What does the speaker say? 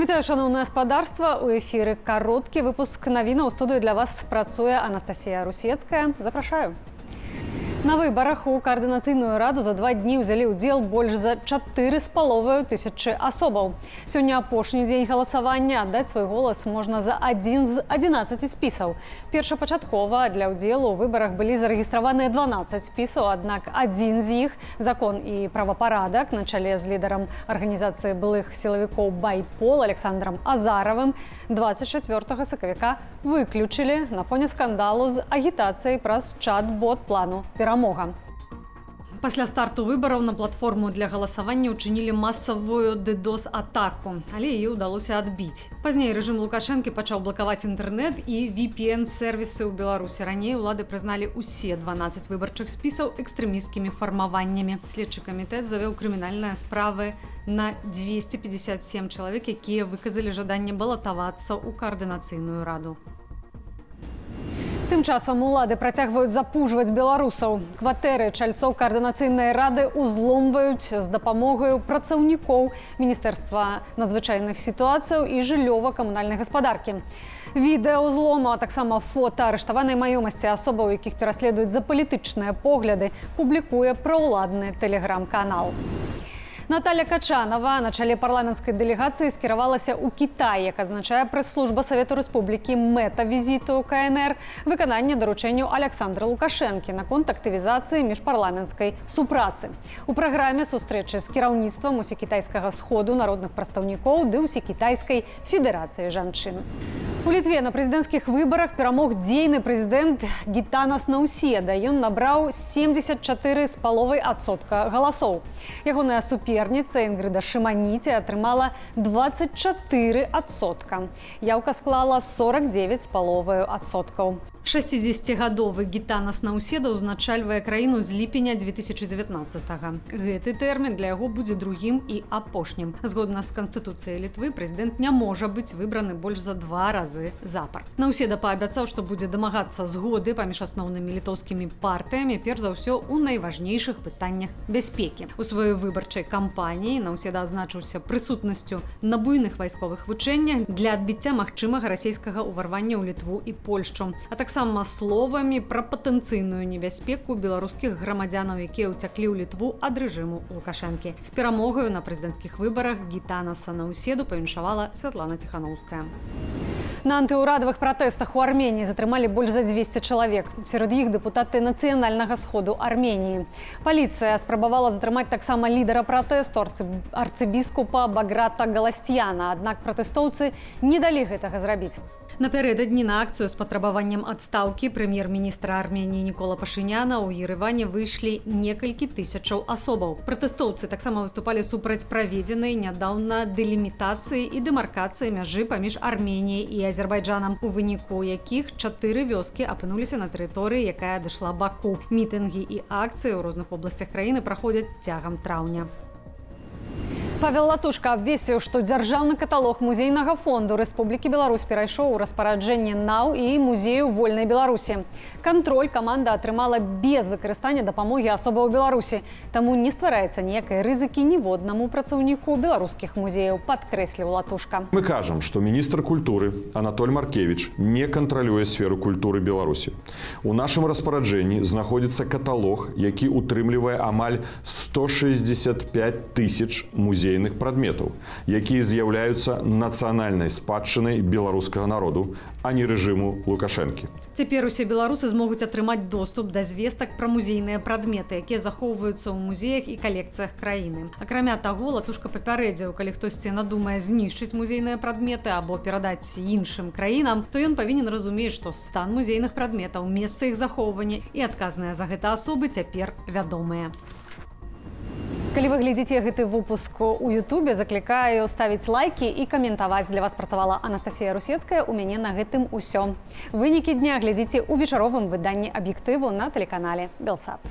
Вітаю, шановне господарство. У ефірі короткі випуск новин. У студії для вас працює Анастасія Русецкая. Запрошую. На выборах у Координаційную раду за 2 дні ўзялі ўдзел больш за 4,5 тысячи асобаў. Сёння апошні дзень галасавання. Аддаць свой голас можна за адзін з 11 спісаў. Першапачаткова для ўдзелу ў выбарах былі зарэгістраваныя 12 спісаў, аднак адзін з іх, закон і правапарадак, на чале з лідарам арганізацыі былых сілавікоў Байпол Александром Азаровым, 24 сакавіка выключылі на фоне скандалу з агітацыяй праз чат-бот плану «Перамога». Пасля старту выбараў на платформу для галасавання ўчынілі масавую DDoS-атаку, але яе ўдалося адбіць. Пазней рэжым Лукашэнкі пачаў блакаваць інтэрнэт і VPN-сервісы ў Беларусі. Раней улады прызналі ўсе 12 выбарчых спісаў экстрэмісцкімі фармаваннямі. Следчы камітэт завёў крымінальныя справы на 257 чалавек, якія выказалі жаданне балатавацца ў Координаційную раду. Тым часам улады працягваюць запужваць беларусаў. Кватэры чальцоў Координаційнай рады ўзломваюць з дапамогаю працаўнікоў Міністэрства надзвычайных сітуацыяў і жыллёва-камунальнай гаспадаркі. Відэа ўзлому, а таксама фота арыштаванай маёмасці асобаў, якіх пераследуюць за палітычныя погляды, публікуе праўладны тэлеграм-канал. Наталья Качанова на чале парламенцкай дэлегацыі скіравалася ў Кітай, як азначае прэс-служба Савету Рэспублікі. Мэта візіту ў КНР – выкананне даручэнняў Александра Лукашэнкі наконт актывізацыі міжпарламенцкай супрацы. У праграме сустрэчы з кіраўніцтвам усекітайскага сходу народных прадстаўнікоў ды усекітайскай федэрацыі жанчын. У Літве на прэзідэнцкіх выбарах перамог дзейны прэзідэнт Гітанас Наўседа. Ён набраў 74,5% галасоў. Ягоная суперніца Інгрыда Шыманіце атрымала 24%. Яўка склала 49,5%. 60-гадовы Гітанас Наўседа ўзначальвае краіну з ліпеня 2019-го. Гэты тэрмін для яго будзе другім і апошнім. Згодна з Канстытуцыяй Літвы, прэзідэнт не можа быць выбраны больш за 2 разы запар. Наўседа паабяцаў, што будзе дамагацца згоды паміж асноўнымі літоўскімі партыямі, перш за ўсё ў найважнейшых пытаннях бяспекі. У сваёй выбарчай кампаніі Наўседа адзначыўся прысутнасцю на буйных вайсковых вучэннях для адбіцця магчымага расійскага ўварвання ў Літву і Польшчу, а таксама словамі пра патэнцыйную небяспеку беларускіх грамадзянаў, якія ўцяклі ў Літву ад рэжыму Лукашэнкі. З перамогаю на прэзідэнцкіх выбарах Гітанаса Наўседу павіншавала Святлана Ціханаўская. На антыўрадавых пратэстах у Арменіі затрымалі больш за 200 чалавек. Сярод іх дэпутаты нацыянальнага сходу Арменіі. Паліцыя спрабавала затрымаць таксама лідара пратэсту арцыбіскупа Баграта Галасцяна, аднак пратэстоўцы не далі гэтага зрабіць. Напярэдадні на акцыю з патрабаваннем адстаўкі прэм'ер-міністра Арменіі Нікола Пашыняна ў Ерэване выйшлі некалькі тысячаў асобаў. Пратэстоўцы таксама выступалі супраць праведзенай нядаўна дэлімітацыі і дэмаркацыі мяжы паміж Арменіяй і Азербайджанам, у выніку якіх 4 вёскі апынуліся на тэрыторыі, якая адышла Баку. Мітынгі і акцыі ў розных обласцях краіны праходзяць цягам траўня. Павел Латушка абвесціў, што дзяржаўны каталог музейнага фонду Рэспублікі Беларусь перайшоў у распараджэнне НАУ і музею вольнай Беларусі. Кантроль каманда атрымала без выкарыстання дапамогі асобаў Беларусі, таму не ствараецца ніякай рызыкі ніводнаму працаўніку беларускіх музеяў, падкрэсліў Латушка. Мы кажам, што міністр культуры Анатоль Маркевіч не кантралюе сферу культуры Беларусі. У нашым распараджэнні знаходзіцца каталог, які утрымлівае амаль 165 тысяч музейных прадметаў, якія з'яўляюцца нацыянальнай спадчынай беларускага народу, а не рэжыму Лукашэнкі. Цяпер усе беларусы змогуць атрымаць доступ да звестак пра музейныя прадметы, якія захоўваюцца ў музеях і калекцыях краіны. Акрамя таго, Латушка папярэдзіў, калі хтосьці надумае знішчыць музейныя прадметы або перадаць іншым краінам, то ён павінен разумець, што стан музейных прадметаў, месца іх захоўвання і адказныя за гэта асобы цяпер вядомыя. Калі вы глядзіце гэты выпуск у Ютубе, заклікаю ставіць лайкі і каментаваць. Для вас працавала Анастасія Русецкая. У мяне на гэтым усё. Вынікі дня глядзіце ў вечаровым выданні «Аб'ектыву» на тэлеканале Белсат.